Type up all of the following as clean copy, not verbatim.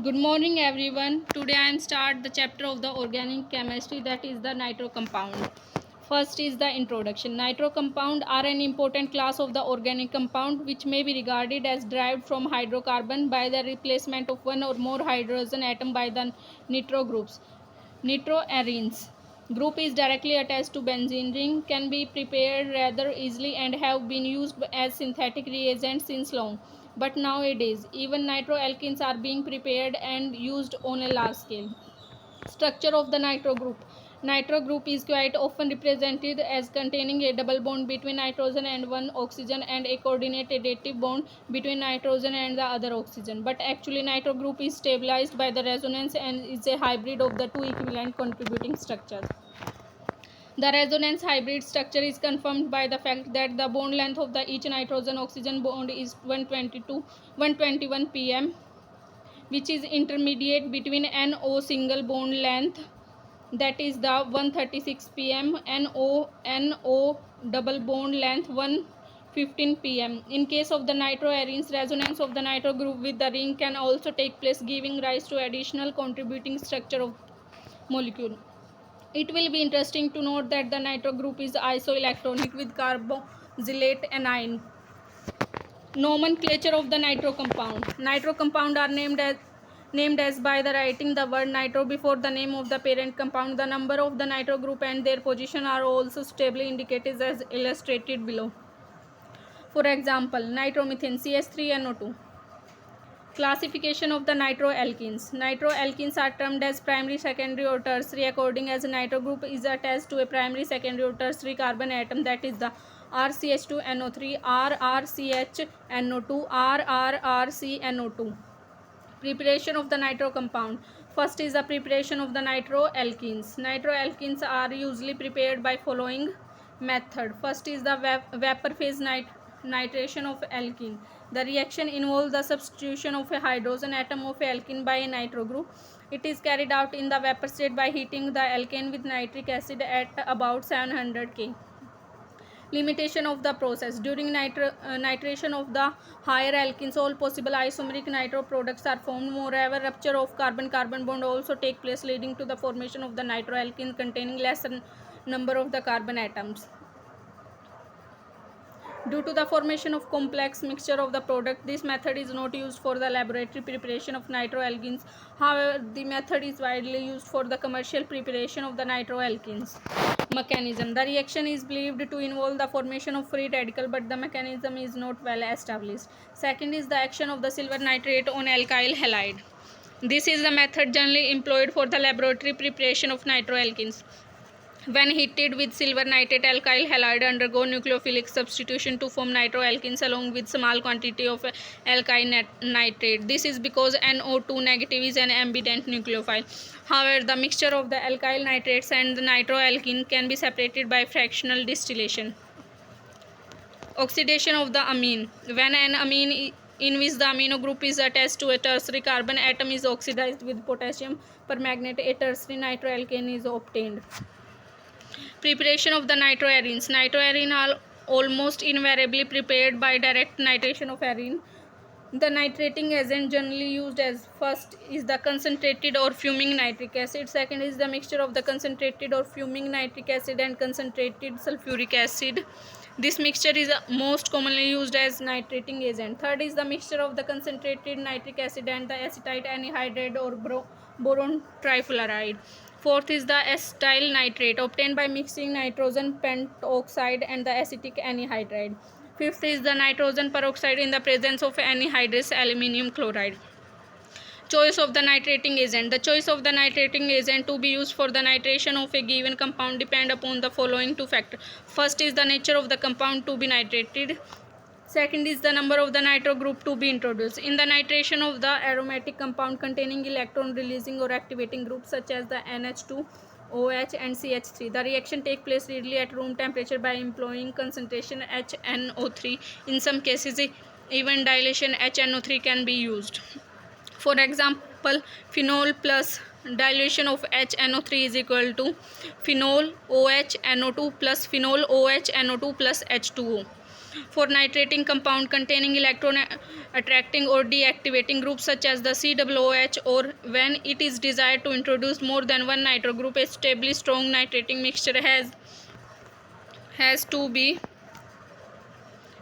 Good morning everyone. Today I am start the chapter of the organic chemistry, that is the nitro compound. First is the introduction. Nitro compound are an important class of the organic compound which may be regarded as derived from hydrocarbon by the replacement of one or more hydrogen atom by the nitro groups. Nitroarenes group is directly attached to benzene ring, can be prepared rather easily and have been used as synthetic reagents since long. But nowadays, even nitroalkenes are being prepared and used on a large scale. Structure of the nitro group. Nitro group is quite often represented as containing a double bond between nitrogen and one oxygen and a coordinated additive bond between nitrogen and the other oxygen. But actually nitro group is stabilized by the resonance and is a hybrid of the two equivalent contributing structures. The resonance hybrid structure is confirmed by the fact that the bond length of the each nitrogen oxygen bond is 121 pm, which is intermediate between NO single bond length, that is the 136 pm, NO double bond length 115 pm. In case of the nitroarenes, resonance of the nitro group with the ring can also take place, giving rise to additional contributing structure of molecule. It will be interesting to note that the nitro group is isoelectronic with carboxylate anion. Nomenclature of the nitro compound. Nitro compound are named as by the writing the word nitro before the name of the parent compound. The number of the nitro group and their position are also stably indicated as illustrated below. For example, nitromethane CH3NO2. Classification of the nitroalkenes. Nitroalkenes are termed as primary, secondary or tertiary according as a nitro group is attached to a primary, secondary or tertiary carbon atom, that is the RCH2NO3, RRCHNO2, RRRCNO2. Preparation of the nitro compound. First is the preparation of the nitroalkenes. Nitroalkenes are usually prepared by following method. First is the vapor phase nitration of alkene. The reaction involves the substitution of a hydrogen atom of alkene by a nitro group. It is carried out in the vapor state by heating the alkane with nitric acid at about 700 K. Limitation of the process. During nitration of the higher alkenes, all possible isomeric nitro products are formed. Moreover, rupture of carbon-carbon bond also take place, leading to the formation of the nitroalkene containing lesser number of the carbon atoms. Due to the formation of complex mixture of the product, this method is not used for the laboratory preparation of nitroalkenes. However, the method is widely used for the commercial preparation of the nitroalkenes. Mechanism. The reaction is believed to involve the formation of free radical, but the mechanism is not well established. Second is the action of the silver nitrate on alkyl halide. This is the method generally employed for the laboratory preparation of nitroalkenes. When heated with silver nitrate, alkyl halide undergo nucleophilic substitution to form nitroalkenes along with small quantity of alkyl nitrate. This is because NO2 negative is an ambident nucleophile. However, the mixture of the alkyl nitrates and the nitroalkene can be separated by fractional distillation. Oxidation of the amine. When an amine in which the amino group is attached to a tertiary carbon atom is oxidized with potassium permanganate, a tertiary nitroalkane is obtained. Preparation of the nitroarenes. Nitroarene are almost invariably prepared by direct nitration of arene. The nitrating agent generally used as first is the concentrated or fuming nitric acid. Second is the mixture of the concentrated or fuming nitric acid and concentrated sulfuric acid. This mixture is most commonly used as nitrating agent. Third is the mixture of the concentrated nitric acid and the acetate anhydride or boron trifluoride. Fourth is the acetyl nitrate obtained by mixing nitrogen pentoxide and the acetic anhydride. Fifth is the nitrogen peroxide in the presence of anhydrous aluminium chloride. Choice of the nitrating agent. The choice of the nitrating agent to be used for the nitration of a given compound depend upon the following two factors. First is the nature of the compound to be nitrated. Second is the number of the nitro group to be introduced. In the nitration of the aromatic compound containing electron releasing or activating groups such as the NH2, OH and CH3, the reaction takes place readily at room temperature by employing concentration HNO3. In some cases, even dilation HNO3 can be used. For example, phenol plus dilution of HNO3 is equal to phenol OH NO2 plus phenol OH NO2 plus H2O. For nitrating compound containing electron attracting or deactivating groups such as the COOH, or when it is desired to introduce more than one nitro group, a stably strong nitrating mixture has to be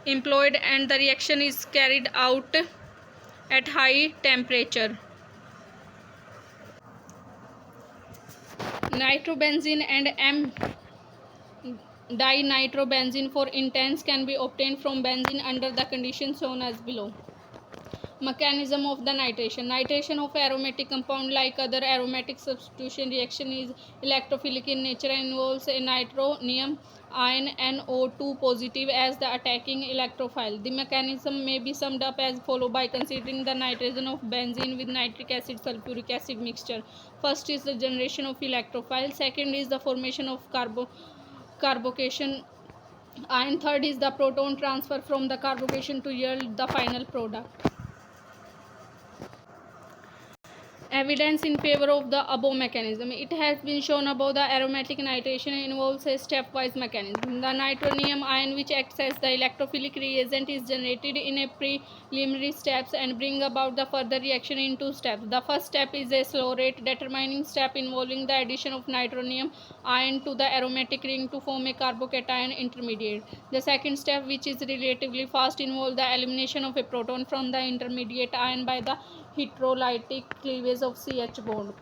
employed and the reaction is carried out at high temperature. Nitrobenzene and M-dinitrobenzene for intense can be obtained from benzene under the conditions shown as below. Mechanism of the nitration. Nitration of aromatic compound, like other aromatic substitution reaction, is electrophilic in nature and involves a nitronium ion NO2 positive as the attacking electrophile. The mechanism may be summed up as follows by considering the nitration of benzene with nitric acid sulfuric acid mixture. First is the generation of electrophile. Second is the formation of carbocation ion. Third is the proton transfer from the carbocation to yield the final product. Evidence in favor of the above mechanism. It has been shown above the aromatic nitration involves a stepwise mechanism. The nitronium ion, which acts as the electrophilic reagent, is generated in a preliminary steps and bring about the further reaction in two steps. The first step is a slow rate determining step involving the addition of nitronium ion to the aromatic ring to form a carbocation intermediate. The second step, which is relatively fast, involves the elimination of a proton from the intermediate ion by the heterolytic cleavage of CH bond.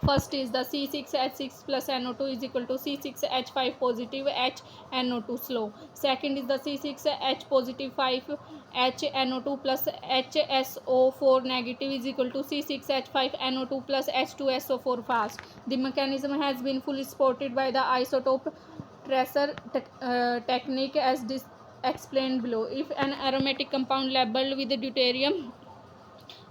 First is the C6H6 plus NO2 is equal to C6H5 positive H NO2 slow. Second is the C6H positive 5 H NO2 plus HSO4 negative is equal to C6H5 NO2 plus H2SO4 fast. The mechanism has been fully supported by the isotope tracer technique as explained below. If an aromatic compound labeled with deuterium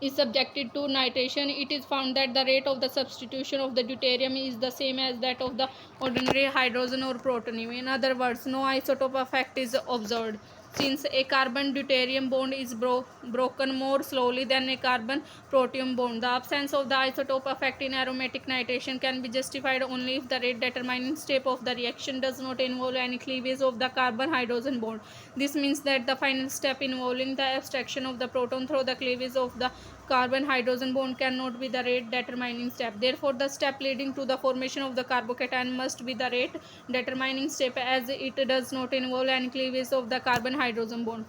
is subjected to nitration, it is found that the rate of the substitution of the deuterium is the same as that of the ordinary hydrogen or plutonium. In other words, no isotope effect is observed, since a carbon deuterium bond is broken more slowly than a carbon protium bond. The absence of the isotope effect in aromatic nitration can be justified only if the rate determining step of the reaction does not involve any cleavage of the carbon hydrogen bond. This means that the final step involving the abstraction of the proton through the cleavage of the carbon hydrogen bond cannot be the rate determining step. Therefore, the step leading to the formation of the carbocation must be the rate determining step, as it does not involve any cleavage of the carbon hydrogen bond.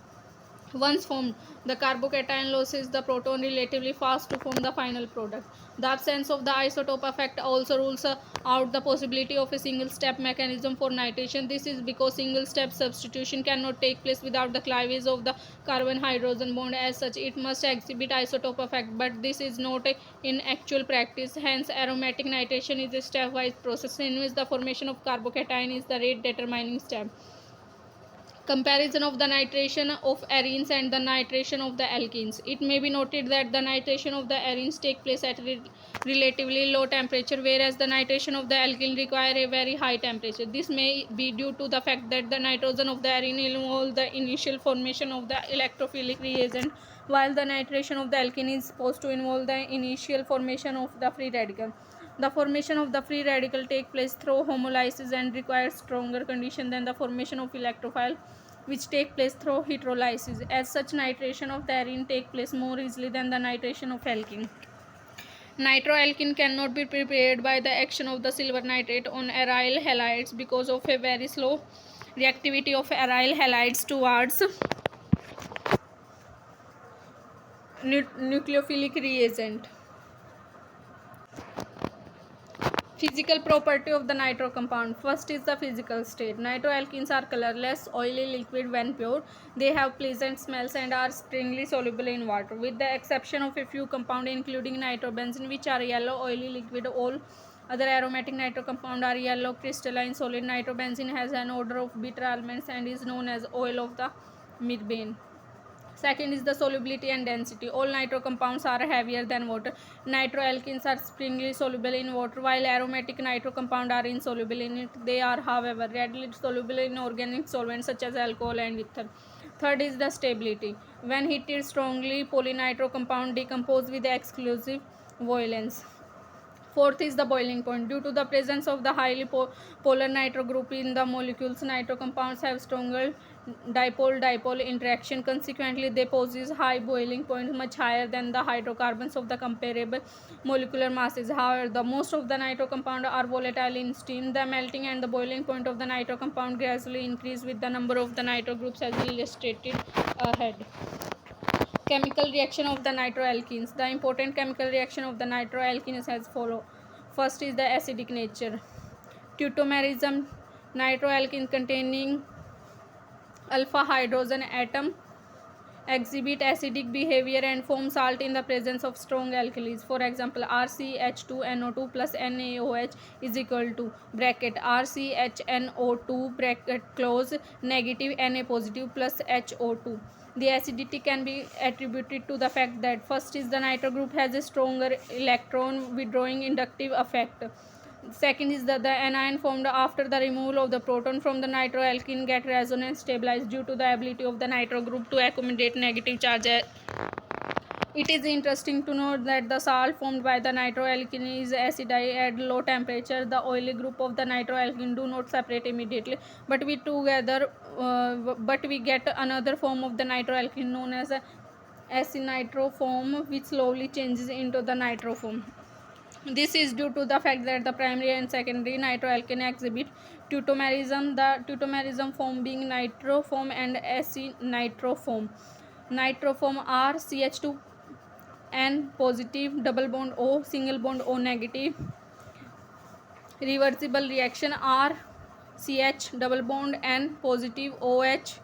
Once formed, the carbocation loses the proton relatively fast to form the final product. The absence of the isotope effect also rules out the possibility of a single step mechanism for nitration. This is because single step substitution cannot take place without the cleavage of the carbon hydrogen bond. As such, it must exhibit isotope effect, but this is not in actual practice. Hence, aromatic nitration is a stepwise process in which the formation of carbocation is the rate determining step. Comparison of the nitration of arenes and the nitration of the alkenes. It may be noted that the nitration of the arenes take place at relatively low temperature, whereas the nitration of the alkene require a very high temperature. This may be due to the fact that the nitrogen of the arene involves the initial formation of the electrophilic reagent, while the nitration of the alkene is supposed to involve the initial formation of the free radical. The formation of the free radical takes place through homolysis and requires stronger condition than the formation of electrophile, which take place through heterolysis. As such, nitration of the arene take place more easily than the nitration of alkene. Nitroalkene cannot be prepared by the action of the silver nitrate on aryl halides because of a very slow reactivity of aryl halides towards nucleophilic reagent. Physical property of the nitro compound. First is the physical state. Nitroalkenes are colorless, oily liquid when pure. They have pleasant smells and are springly soluble in water. With the exception of a few compounds including nitrobenzene, which are yellow, oily liquid, all other aromatic nitro compounds are yellow, crystalline, solid. Nitrobenzene has an odor of bitter almonds and is known as oil of the midbane. Second is the solubility and density. All nitro compounds are heavier than water. Nitroalkenes are springly soluble in water, while aromatic nitro compounds are insoluble in it. They are, however, readily soluble in organic solvents such as alcohol and ether. Third is the stability. When heated strongly, polynitro compound decompose with exclusive violence. Fourth is the boiling point. Due to the presence of the highly polar nitro group in the molecules, nitro compounds have stronger dipole-dipole interaction. Consequently, they possess high boiling points, much higher than the hydrocarbons of the comparable molecular masses. However, the most of the nitro compounds are volatile in steam. The melting and the boiling point of the nitro compound gradually increase with the number of the nitro groups as illustrated ahead. Chemical reaction of the nitroalkenes. The important chemical reaction of the nitroalkenes as follow. First is the acidic nature. Teutomerism. Nitroalkene containing alpha hydrogen atom exhibit acidic behavior and form salt in the presence of strong alkalis. For example, RCH2NO2 plus NaOH is equal to bracket RCHNO2 bracket close negative Na positive plus HO2. The acidity can be attributed to the fact that first is the nitro group has a stronger electron withdrawing inductive effect. Second is that the anion formed after the removal of the proton from the nitroalkene get resonance stabilized due to the ability of the nitro group to accommodate negative charge. It is interesting to note that the salt formed by the nitroalkene is acidic at low temperature. The oily group of the nitroalkene do not separate immediately, but we get another form of the nitroalkene known as a acynitro form, which slowly changes into the nitro form. This is due to the fact that the primary and secondary nitroalkane exhibit teutomerism, the teutomerism form being nitro form and acynitro form. Nitro form are CH2 N positive, double bond O, single bond O negative. Reversible reaction are CH double bond N positive, OH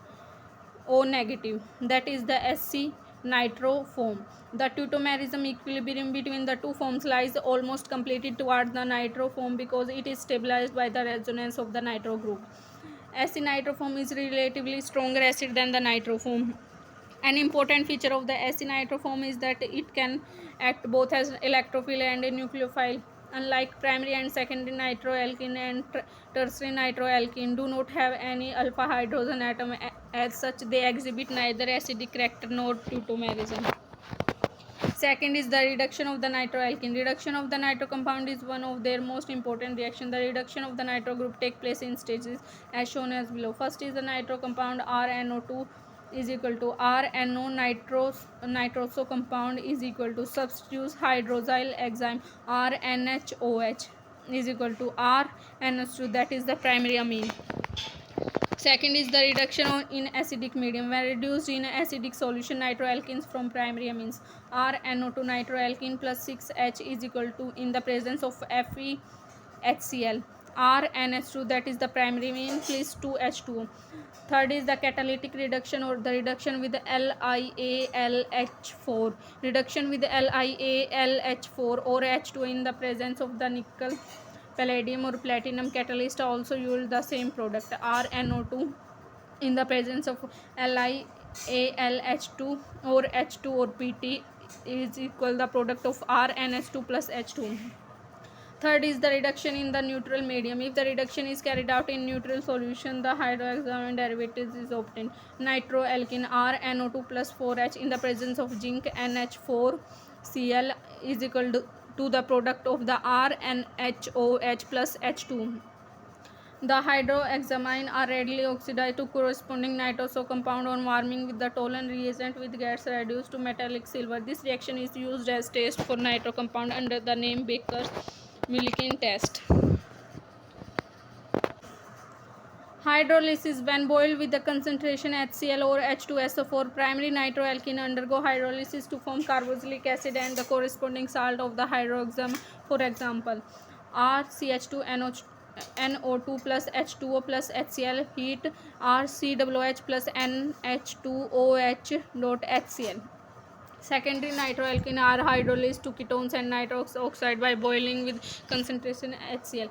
O negative, that is the Sc nitro form. The teutomerism equilibrium between the two forms lies almost completely towards the nitro form because it is stabilized by the resonance of the nitro group. Sc nitro form is relatively stronger acid than the nitro form. An important feature of the Sc nitro form is that it can act both as electrophile and a nucleophile. Unlike primary and secondary nitroalkene and tertiary nitroalkene do not have any alpha hydrogen atom, as such they exhibit neither acidic character nor teutomerism. Second is the reduction of the nitroalkene. Reduction of the nitro compound is one of their most important reactions. The reduction of the nitro group takes place in stages as shown as below. First is the nitro compound RNO2 is equal to RNO nitroso compound is equal to substitutes hydroxyl enzyme RNHOH is equal to RNH2, that is the primary amine. Second is the reduction in acidic medium. When reduced in acidic solution nitroalkenes from primary amines RNO2 nitroalkene plus 6H is equal to, in the presence of FeHCl, RNH2, that is the primary amine, plus 2H2O. Third is the catalytic reduction or the reduction with LiAlH4. Reduction with LiAlH4 or H2 in the presence of the nickel, palladium or platinum catalyst also yield the same product RNO2 in the presence of LiAlH2 or H2 or PT is equal the product of RNH2 plus H2. Third is the reduction in the neutral medium. If the reduction is carried out in neutral solution, the hydroxide derivatives is obtained. Nitroalkene RNO2 plus 4H in the presence of zinc NH4Cl is equal to the product of the RNHOH plus H2. The hydroxamine are readily oxidized to corresponding nitroso compound on warming with the Tollens reagent with gets reduced to metallic silver. This reaction is used as test for nitro compound under the name Baker's Millikan test. Hydrolysis. When boiled with the concentration HCl or H2SO4, primary nitroalkene undergo hydrolysis to form carboxylic acid and the corresponding salt of the hydroxam. For example, RCH2NO2 plus H2O plus HCl heat RCOOH plus NH2OH dot HCl. Secondary nitroalkene are hydrolyzed to ketones and nitrous oxide by boiling with concentration HCl.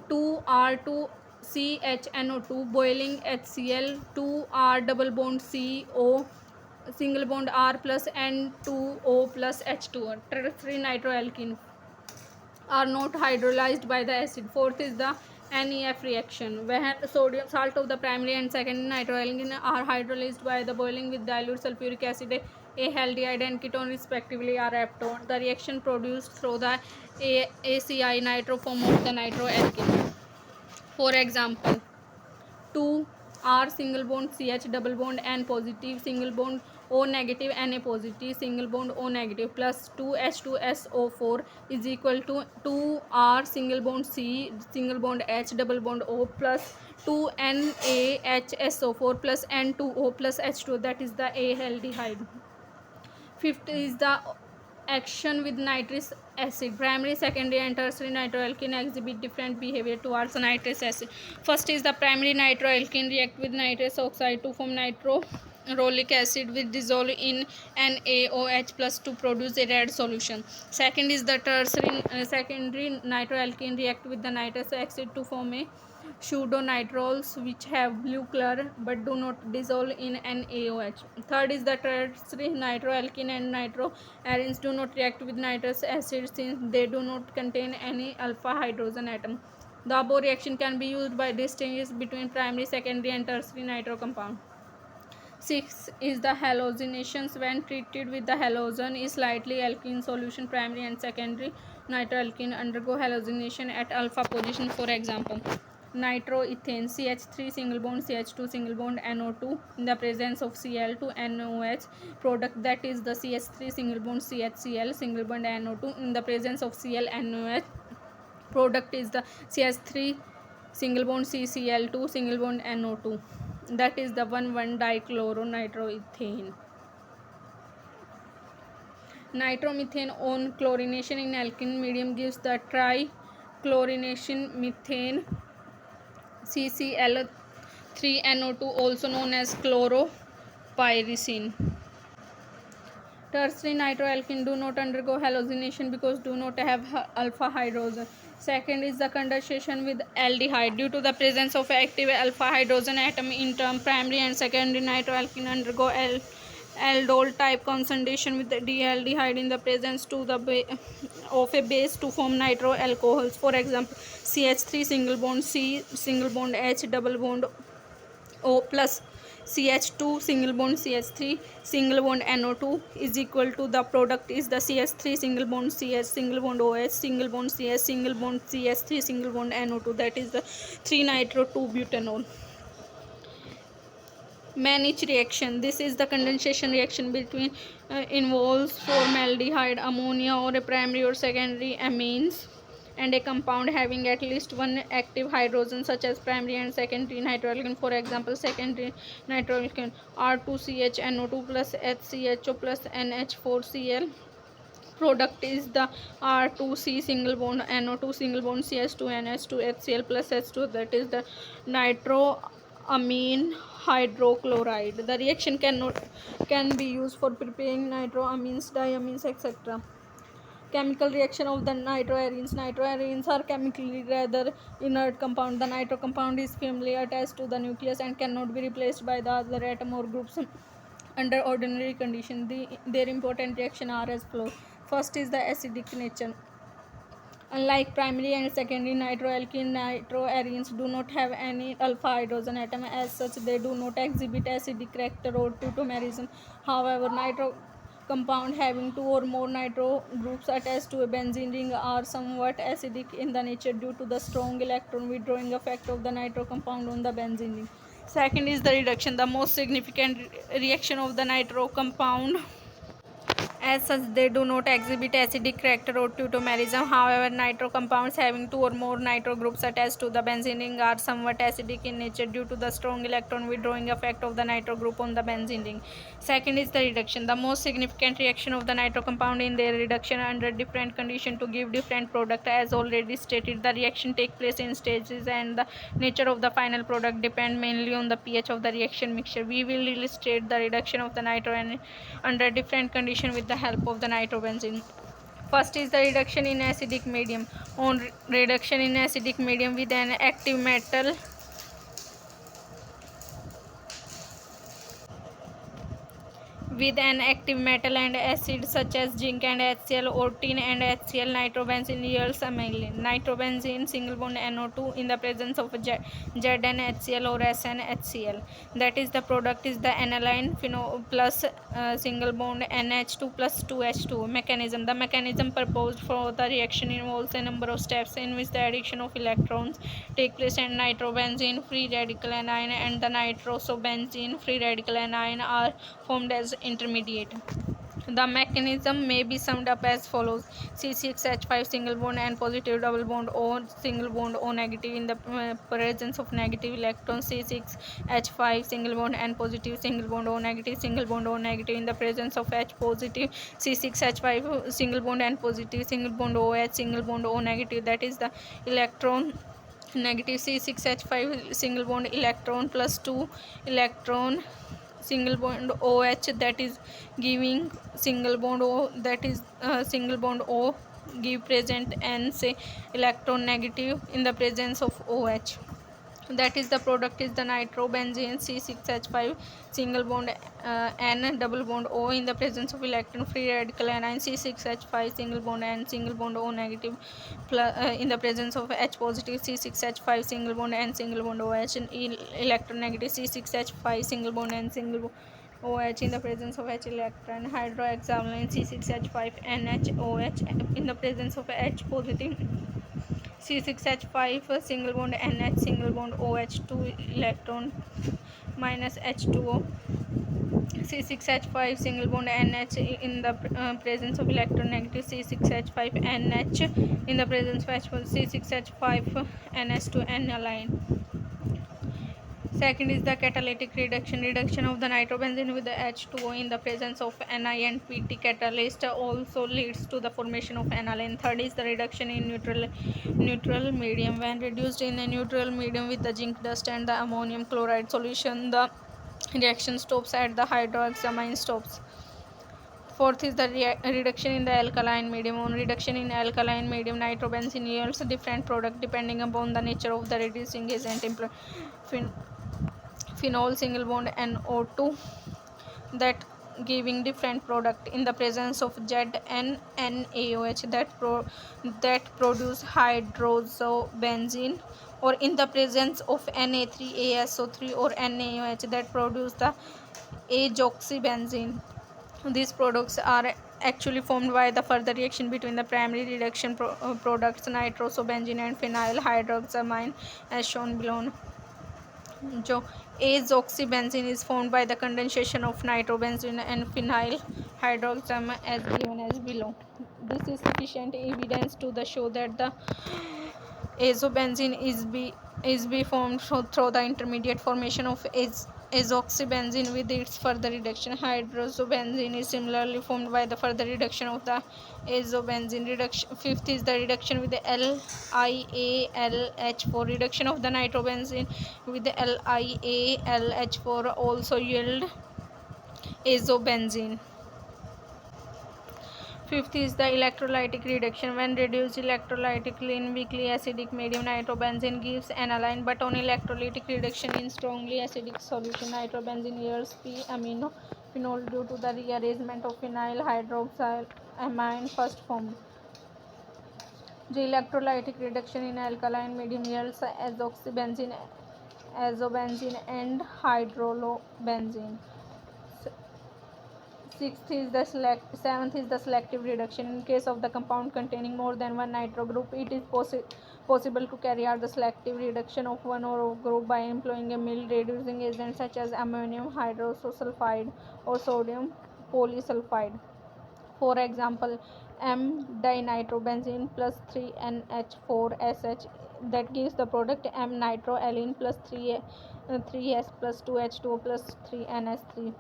2R2CHNO2 boiling HCl 2R double bond CO single bond R plus N2O plus H2O. Tertiary nitroalkene are not hydrolyzed by the acid. Fourth is the NEF reaction. When sodium salt of the primary and secondary nitroalkene are hydrolyzed by the boiling with dilute sulfuric acid, aldehyde and ketone respectively are aptone. The reaction produced through the ACI nitro form of the nitroalkene. For example, 2 R single bond CH double bond N positive single bond O negative Na positive single bond O negative plus 2H2SO4 is equal to 2R single bond C single bond H double bond O plus 2NaHSO4 plus N2O plus H2, that is the aldehyde. Fifth is the action with nitric acid. Primary, secondary and tertiary nitroalkene exhibit different behavior towards nitric acid. First is the primary nitroalkene react with nitrous oxide to form nitrorolic acid which dissolve in NaOH plus to produce a red solution. Second is the secondary nitroalkene react with the nitrous acid to form a pseudonitrols which have blue color but do not dissolve in NaOH. Third is the tertiary nitroalkene and nitroarenes do not react with nitrous acid since they do not contain any alpha hydrogen atom. The above reaction can be used by distinguishing between primary, secondary and tertiary nitro compound. 6 is the halogenations. When treated with the halogen is slightly alkene solution, primary and secondary nitroalkene undergo halogenation at alpha position. For example, nitroethane CH3 single bond CH2 single bond NO2 in the presence of Cl2 NOH product, that is the CH3 single bond CHCl single bond NO2 in the presence of Cl NOH product is the CH3 single bond CCl2 single bond NO2, that is the 1,1-dichloronitroethane. Nitromethane on chlorination in alkene medium gives the trichlorination methane CCl3NO2, also known as chloropyrene. Tertiary nitroalkene do not undergo halogenation because do not have alpha hydrogen. Second is the condensation with aldehyde. Due to the presence of active alpha hydrogen atom in term, primary and secondary nitroalkene undergo aldol type condensation with the aldehyde in the presence of a base to form nitro alcohols. For example, CH3 single bond C single bond H double bond O plus CH2 single bond CH3 single bond NO2 is equal to the product is the CH3 single bond CH single bond OH single bond CH single bond CH3 single bond NO2, that is the 3-nitro-2-butanol. Manich reaction. This is the condensation reaction between involves formaldehyde, ammonia or a primary or secondary amines and a compound having at least one active hydrogen such as primary and secondary nitroalkene. For example, secondary nitroalkene R2CHNO2 plus HCHO plus NH4Cl product is the R2C single bond NO2 single bond CH2 NH2 HCl plus H2, that is the nitroamine hydrochloride. The reaction can be used for preparing nitroamines, diamines, etc. Chemical reaction of the nitroarenes. Nitroarenes are chemically rather inert compound. The nitro compound is firmly attached to the nucleus and cannot be replaced by the other atom or groups under ordinary conditions. Their important reaction are as follows. First is the acidic nature. Unlike primary and secondary nitroalkene, nitroarenes do not have any alpha hydrogen atom. As such, they do not exhibit acidic character or tautomerism. However, nitro compound having two or more nitro groups attached to a benzene ring are somewhat acidic in the nature due to the strong electron withdrawing effect of the nitro compound on the benzene ring. Second is the reduction. The most significant reaction of the nitro compound. As such, they do not exhibit acidic character or tautomerism. However, nitro compounds having two or more nitro groups attached to the benzene ring are somewhat acidic in nature due to the strong electron withdrawing effect of the nitro group on the benzene ring. Second is the reduction. The most significant reaction of the nitro compound in their reduction under different conditions to give different product. As already stated, the reaction take place in stages and the nature of the final product depend mainly on the pH of the reaction mixture. We will illustrate the reduction of the nitro and under different conditions with the help of the nitrobenzene. First is the reduction in acidic medium. On reduction in acidic medium with an active metal with an active metal and acid such as zinc and HCl or tin and HCl. Nitrobenzene yields amylin. Nitrobenzene single bond NO2 in the presence of ZnHCl or SnHCl. That is, the product is the aniline plus single bond NH2 plus 2H2. Mechanism. The mechanism proposed for the reaction involves a number of steps in which the addition of electrons take place, and nitrobenzene free radical anion and the nitrosobenzene free radical anion are formed as intermediate. The mechanism may be summed up as follows: C6H5 single bond N positive double bond O single bond O negative in the presence of negative electrons. C6H5 single bond N positive single bond O negative single bond O negative in the presence of H positive. C6H5 single bond N positive single bond OH single bond O negative, that is the electron negative. C6H5 single bond electron plus 2 electron single bond OH, that is giving single bond O, that is single bond O give present N say electron negative in the presence of OH. That is, the product is the nitrobenzene C6H5 single bond N double bond O in the presence of electron free radical anion. C6H5 single bond N single bond O negative plus, in the presence of H positive. C6H5 single bond N single bond OH electron negative. C6H5 single bond N single bond OH in the presence of H electron. Hydroxylamine C6H5 NHOH in the presence of H positive. C6H5 single bond NH single bond OH 2 electron minus H2O. C6H5 single bond NH in the presence of electron negative. C6H5 NH in the presence of H. C6H5 NH2 aniline. Second is the catalytic reduction. Reduction of the nitrobenzene with the H2O in the presence of Ni and Pt catalyst also leads to the formation of aniline. Third is the reduction in neutral medium. When reduced in a neutral medium with the zinc dust and the ammonium chloride solution, the reaction stops at the hydroxylamine stops. Fourth is the reduction in the alkaline medium. On reduction in alkaline medium, nitrobenzene yields a different product depending upon the nature of the reducing agent employed. Phenol single bond NO2, that giving different product in the presence of ZnNaOH that produce hydroxybenzene, or in the presence of Na3ASO3 or NaOH that produce the azoxybenzene. These products are actually formed by the further reaction between the primary reduction products nitrosobenzene and phenyl hydroxyamine as shown below. Azoxybenzene is formed by the condensation of nitrobenzene and phenyl hydroxyamine as given as below. This is sufficient evidence to show that the azobenzene is be formed through the intermediate formation of azoxybenzene with its further reduction. Hydroxybenzene is similarly formed by the further reduction of the azobenzene. Fifth is the reduction with the LiAlH4. Reduction of the nitrobenzene with the LiAlH4 also yield azobenzene. Fifth is the electrolytic reduction. When reduced electrolytically in weakly acidic medium, nitrobenzene gives aniline, but on electrolytic reduction in strongly acidic solution, nitrobenzene yields p-amino phenol due to the rearrangement of phenyl hydroxyamine first formed. The electrolytic reduction in alkaline medium yields azoxybenzene, azobenzene, and hydrolobenzene. Seventh is the selective reduction. In case of the compound containing more than one nitro group, it is possible to carry out the selective reduction of one or group by employing a mild reducing agent such as ammonium hydrosulfide or sodium polysulfide. For example, M-dinitrobenzene plus 3NH4SH that gives the product M-nitroalene plus 3S plus 2H2O plus 3NS3.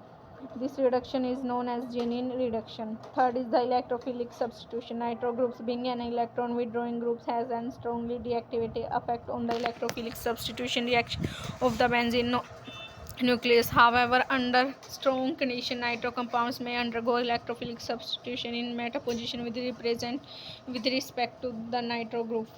This reduction is known as Janine reduction. Third is the electrophilic substitution. Nitro groups being an electron withdrawing groups has a strongly deactivating effect on the electrophilic substitution reaction of the benzene nucleus. However, under strong condition, nitro compounds may undergo electrophilic substitution in meta position with respect to the nitro group.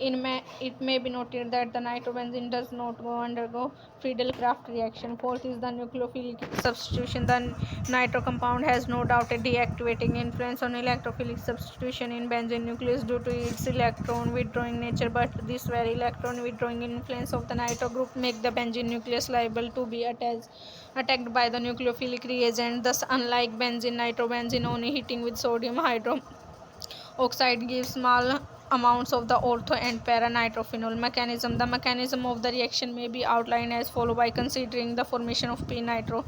It may be noted that the nitrobenzene does not undergo Friedel-Crafts reaction. Fourth is the nucleophilic substitution. The nitro compound has no doubt a deactivating influence on electrophilic substitution in benzene nucleus due to its electron withdrawing nature, but this very electron withdrawing influence of the nitro group make the benzene nucleus liable to be attacked by the nucleophilic reagent. Thus, unlike benzene, nitrobenzene only heating with sodium hydroxide gives small amounts of the ortho and para nitrophenol. Mechanism. The mechanism of the reaction may be outlined as follows by considering the formation of p nitrophenol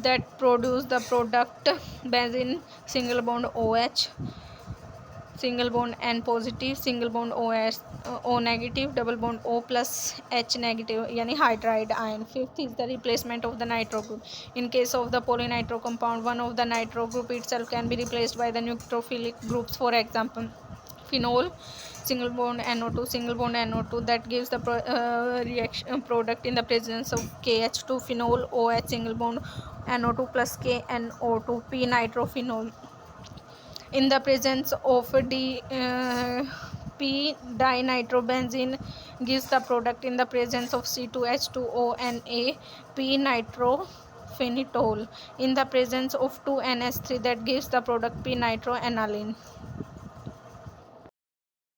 that produce the product benzene single bond OH, single bond N positive, single bond OS, O negative, double bond O plus H negative, yani hydride ion. Fifth is the replacement of the nitro group. In case of the polynitro compound, one of the nitro group itself can be replaced by the neutrophilic groups. For example, phenol single bond NO2, single bond NO2, that gives the reaction product in the presence of KH2 phenol OH single bond NO2 plus KNO2 p nitrophenol. In the presence of p dinitrobenzene gives the product in the presence of C2H2O and a p nitrophenitol. In the presence of 2NH3 that gives the product p nitroaniline.